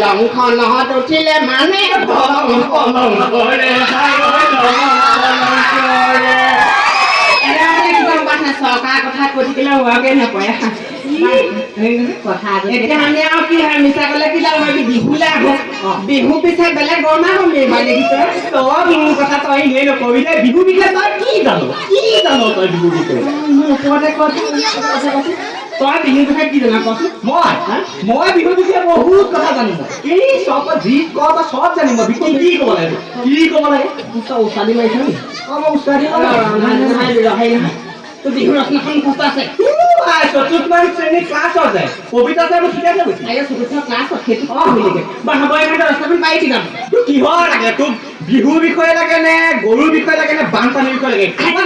লংখনত উঠিলে মানে চৰকাৰ কথা কৈ থাকিলে হোৱাকে নকয় কথা এতিয়া আমি আৰু কি হয় মিছা কলে কি যাওঁ বিহুলে আহো বিহু পিছে বেলেগ গৰমা কমি তই মোৰ কথা তই এনেই নকবি দে বিহু বিষয়ে তই কি জানো তই বিহু বিষয়ে ওপৰতে তই বিহুৰ বিষয়ে কি জানা কচোন মই বিহুৰ বিষয়ে বহুত কথা জানো এই চব যি ক তই চব জানিম বিহু কি ক'ব লাগে তই উস্তাদি মাৰিছ নি মই উস্তাদি তো বিহু ৰচনাখন মুখস্থ আছে চতুৰ্থ শ্ৰেণীৰ ক্লাছত যায় কবিতা যে মই শিকাই গৈছে চতুৰ্থ ক্লাছত সেইটো বা হ'ব এনেকৈ ৰচনাখন পাই কি যাম তোৰ কিহৰ লাগে তোক বিহুৰ বিষয়ে লাগে নে গৰুৰ বিষয়ে লাগে নে বানপানীৰ বিষয়ে লাগে হ'ব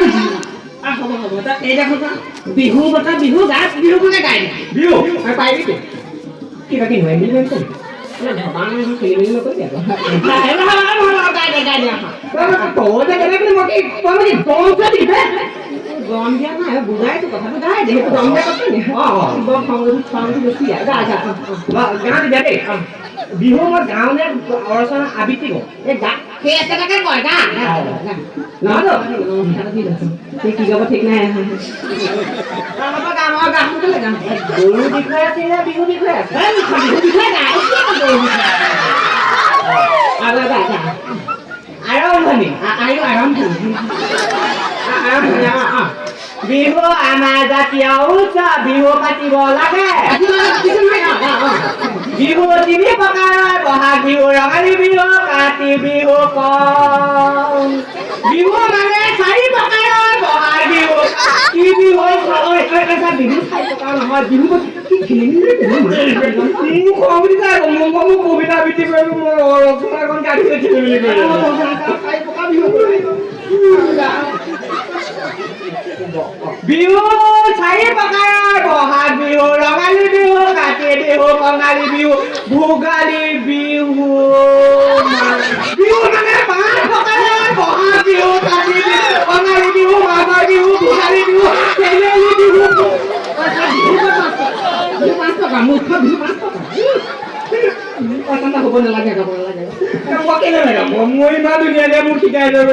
এই দেখোন বিহু বতা বিহু গাত বিহু কোনে গায় বিহু আৰু পাৰিবি কিবা কি নোৱাৰি বুলি ভাবিছ খেলি মেলি নকৰিবি গম দিয়া নাই বুজাইছো কথাটো গাই যিহেতু গম দিয়া কথা নি বৰ খংটো বেছি গান দিয়া দেই বিহু মই গাঁৱলে অৰচনা আবৃত্তি কৰো এই গা সেই একেটাকে কয় গা নহয় কি গাব ঠিক নাই গৰু বিষয়ে আছে নে বিহু বিষয়ে আছে বিহু বিষয়ে গাই আৰম্ভণি বিহু আমাৰ জাতীয় উৎসৱ বিহু পাতিব লাগে বিহু তিনি প্ৰকাৰৰ বহাগ বিহু ৰঙালী বিহু কাতি বিহু বিহু মানে 4 প্ৰকাৰৰ বহাগ বিহু কি বিহু বিহু 4 প্ৰকাৰ নহয় বিহু কবিতা আবৃত্তি কৰিব ৰচনাখন গাড়ী বিহু 4 প্ৰকাৰৰ বহাগ বিহু ৰঙালী বিহু কাতি বিহু কঙালী বিহু ভোগালী বিহু বিহু মানে 5 প্ৰকাৰৰ বহাগ বিহু কাতি বিহু কঙালী বিহু মাঘৰ বিহু ভোগালী বিহু চেনেলী বিহু মুখ্য বিহু 5 প্ৰকাৰ হ'ব নালাগে গাব নালাগে মই ইমান ধুনীয়াকে মোক শিকাই দিব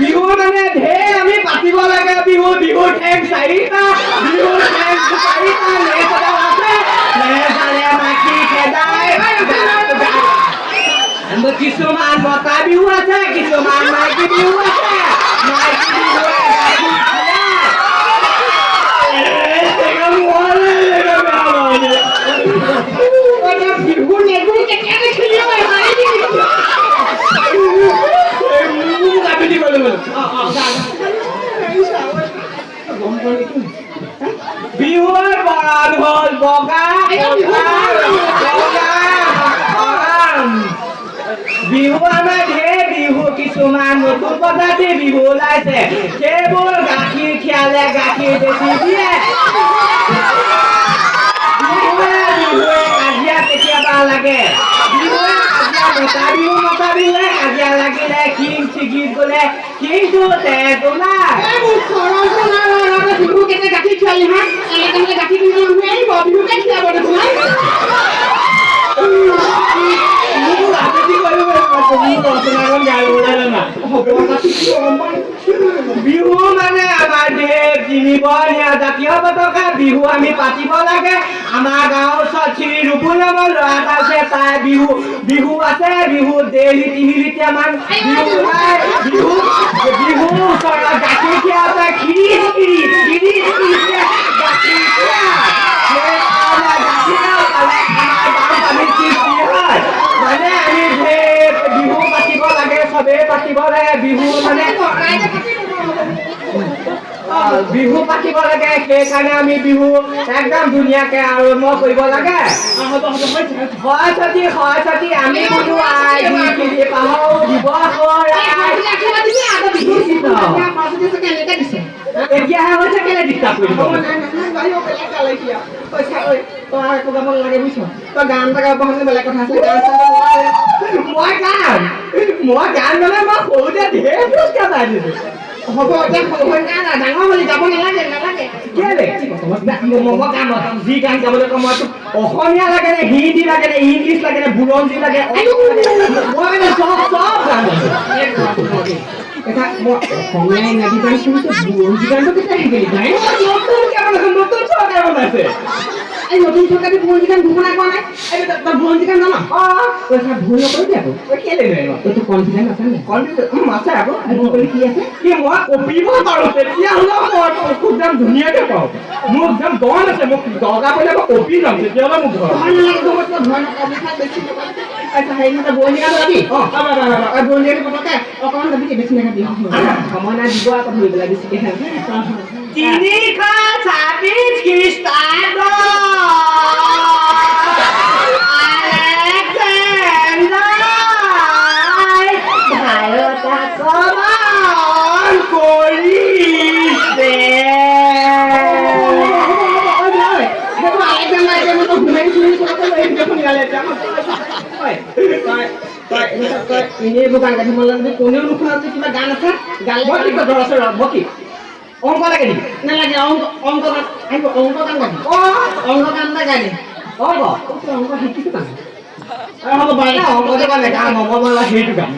বিহু মানে ঢেৰ আমি পাতিব লাগে বিহু বিহুৰ ঠেং 4টা বিহুৰ ঠেং 4টা কিছুমান মতা বিহু আছে কিছুমান মাইকী বিহু আছে মাইকী বিহু নেগুৰ কেতিয়াকে খেলিব বিহুৰ বৰণ হ'ল বগা বিহু আমাৰ ঢেৰ বিহু কিছুমান নতুন প্ৰজাতিৰ বিহু ওলাইছে সেইবোৰ গাখীৰ খীৰালে গাখীৰ বেছি দিয়ে বিহুৱে কাজিয়া কেতিয়াবা লাগে বিহুৱে কাজিয়া মতা বিহুৱে কাজিয়া লাগিলে শিং ছিগি গ'লে শিংটো তেজ ওলায় বিহু কেতিয়া গাখীৰ খীৰালি হা এনেকৈ গাখীৰ খীৰালি মানুহে আহিব বিহুকে খীৰাব দেখোন বিহু মানে আমাৰ তিনিবনীয়া জাতীয় পতাকা বিহু আমি পাতিব লাগে আমাৰ গাঁৱৰ ওচৰত শ্ৰী ৰূপু নামৰ ল'ৰা এটা আছে তাই বিহু আছে বিহু ডেইলি টিভিতে আমাৰ বিহু ওচৰত গাখীৰ খীৰা আছে খিৰি গাখীৰ মানে আমি বিহু পাতিব লাগে চবেই পাতিব লাগে বিহু মানে বিহু পাতিব লাগে সেইকাৰণে আমি বিহু একদম ধুনীয়াকে আৰম্ভ কৰিব লাগে সৰস্বতী আমি বোলো আই পাহৰো এতিয়াহে হৈছে কেলে ডিষ্টাৰ্ব কৰিব তই একো গাব নালাগে বুজিছ তই গান এটা গাব পাহৰিলে বেলেগ কথা আছে মই গান মানে মই সৰুতে ঢেৰ পুৰস্কাৰ পাই দিছোঁ হ'ব এতিয়া ডাঙৰ হ'লে যাব নালাগে কেলে মই কাম যি গান গাবলৈ কওঁ মই অসমীয়া লাগে নে হিন্দী লাগে নে ইংলিছ লাগে নে বুৰঞ্জী লাগে মই মানে চব গান অসমীয়া ইংৰাজী গান শুনিছো বুৰঞ্জী গানটো কেতিয়া শিকিলি ভাই নতুন চৰকাৰ বনাইছে এই নতুন চৰকাৰে বুৰঞ্জী গান ঘোষণা কৰা নাই এই তই বুৰঞ্জী গান জান তই ভুল নকৰিবি আকৌ কেলে নোৱাৰিব এইটো কনফিডেন্স আছে নে কনফিডেন্স আছে আকৌ কি আছে কি মই কপিব পাৰোঁ তেতিয়াহ'লে মই খুব একদম ধুনীয়াকৈ পাওঁ মোৰ একদম দন আছে মোক দৰকাৰ পৰিলে মই কপি যাম তেতিয়াহ'লে মোক ঘৰ ভয় নালাগে ভয় নকৰিবি বেছি আচ্ছা হেৰি বুৰঞ্জী গান যাবি বুৰঞ্জী গান পতকে অকণমান যাবি বেছি নাখাবি সময় নাই দিব আকৌ ধৰি পেলাই বেছিকৈ 326 খ্ৰীষ্টাব্দ এনেইবোৰ গান গাঠিব লাগে কোনেও নুশুনা কিবা গান আছে অংক লাগে নেকি নালাগে অংক গান আহিব অংক গান গাবি অংক গান এটা গাই দে অংক শিকিছো গান হ'ব বাৰু অংক যে গান গাম মই সেইটো গাম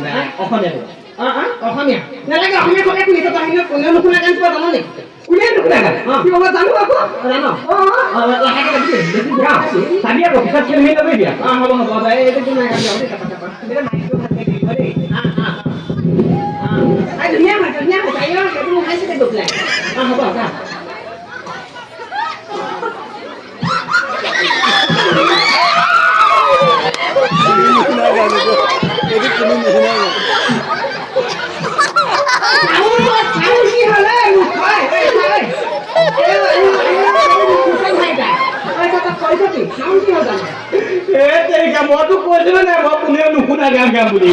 অসমীয়াটো অসমীয়া নালাগে অসমীয়া ক'লে শুনিছে তই কোনেও নুশুনা গান কিবা জান নেকি কোনে নুশুনা গান কি হ'ব জানো আকৌ জান চাবি আকৌ পিছত খেলি মেলি নকৰিবি হ'ব এইটো কি নাই গাবি ধুনীয়া হয় সেইটো মোহাইছে গৈ পেলাই হ'ব গা মইতো কৈছিলো নাই মই কোনেও নুশুনা গান গাম বুলি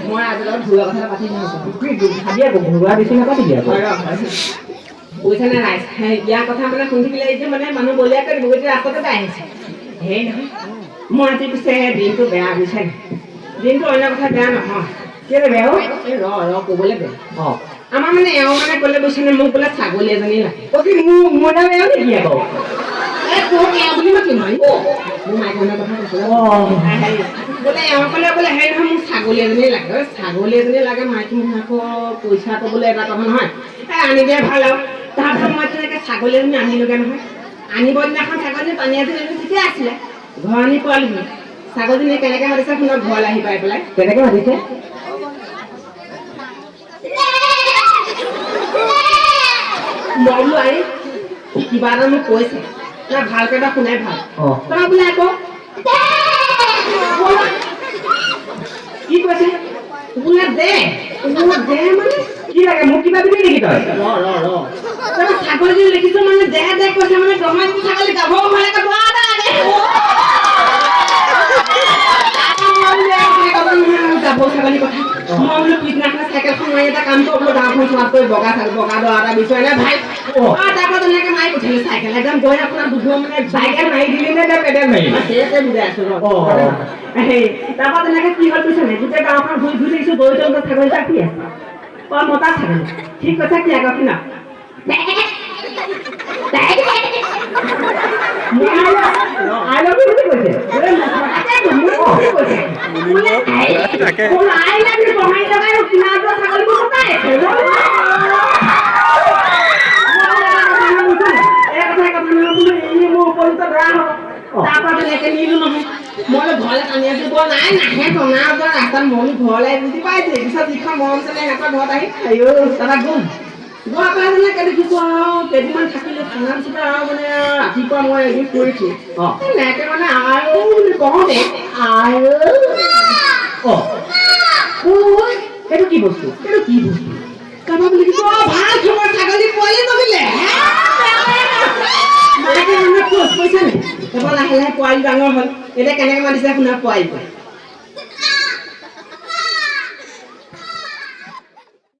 মই আজিকালি ভুলৰ কথা পাতি ভাবি আকৌ ঘৰুৱা বেছি নাপাতিবি আকৌ পইচা নে নাই ইয়াৰ কথা মানে শুনি থাকিলে এই যে মানে মানুহ বলিয়াকৈ দিব এতিয়া ৰাস্তাতে পাই আহিছে সেই নহয় মই আজি পিছে দিনটো বেয়া বুজিছে দিনটো অন্য কথা বেয়া নহয় কেলে বেয়া এই ক'বলৈ বেয়া অঁ আমাৰ মানে এওঁ মানে ক'লে বুজিছে নে মোক বোলে ছাগলী এজনী লাগে মোৰ নাম এওঁ নেকি আকৌ তোক এওঁ বুলি মাতিম মই মোৰ মাইকনৰ কথা কৈছোঁ বোলে এওঁ ক'লে বোলে হেৰি নহয় মোক ছাগলী এজনী লাগে ছাগলী এজনী লাগে মাইকী মানুহ আকৌ পইচাটো বোলে এটা কথা নহয় আনি দিয়ে ভাল আৰু তাৰপিছত মই তেনেকৈ ছাগলী এজনী আনিলোগৈ নহয় আনিব দিনাখন ছাগলী পানী এজনী ঠিকে আছিলে ঘৰ আনি পোৱালোহি ছাগলীজনী কেনেকৈ মাতিছে শুনক ঘৰলৈ আহি পাই পেলাই কেনেকৈ মাতিছে মই বোলো আহি কিবা এটা মোক কৈছে না ভালকৈ এটা শুনাই ভাল তই বোলে আকৌ কি কৈছে বোলে দে মানে কি লাগে মোক কিবা দিবি নেকি তই তই ছাগলী লিখিছো মানে দে কৈছে মানে গমাই ছাগলী গাব লাগে যাব ছাগলী কথা মই বোলো পিছদিনাখন চাইকেলখন মাৰি এটা কাম কৰোঁ বোলো গাঁওখন চোৱাতকৈ বগা দৰা এটা বিচাৰে নে ভাই তাৰপৰা তেনেকৈ মাৰি পঠিয়ালোঁ চাইকেল একদম গৈ আপোনাৰ দুধৰ মানে চাইকেল মাৰি দিলি নে পেডেল মাৰি সেইটোৱে বুজাই আছোঁ সেই তাৰপৰা তেনেকৈ কি হ'ল বুজিছে নে গোটেই গাঁওখন ঘূৰি দেখিছোঁ দৈ ছাগলী এটা কি আছে মতা ছাগলী ঠিক কথা কি আকৌ শুনা আই লভ ইউ বুলি কৈছে তাৰপৰা তেনেকৈ নিলো নহয় মই ঘৰলৈ টানি দিব নাই নাহে টনা ৰাস্তাত মই ঘৰলৈ বুজি পাইছে পিছত যিখন মৰম চলে সিহঁতৰ ঘৰত আহি তাৰপৰা গ'ল গৈ পেলাই তেনেকৈ দেখিছোঁ আৰু কেইদিনমান থাকিলে খানা পিছতে আৰু মানে ৰাতিপুৱা মই এদিন কৰিছোঁ এনেকৈ মানে আৰু বুলি কওঁতে আৰু এইটো কি বস্তু তাৰপৰা বুলি দেখিছোঁ ভাল খবৰ ছাগলী পোৱালি নমিলে পইচা নাই তাৰপৰা লাহে লাহে পোৱালি ডাঙৰ হ'ল এতিয়া কেনেকৈ মাতিছে শুনা পোৱালি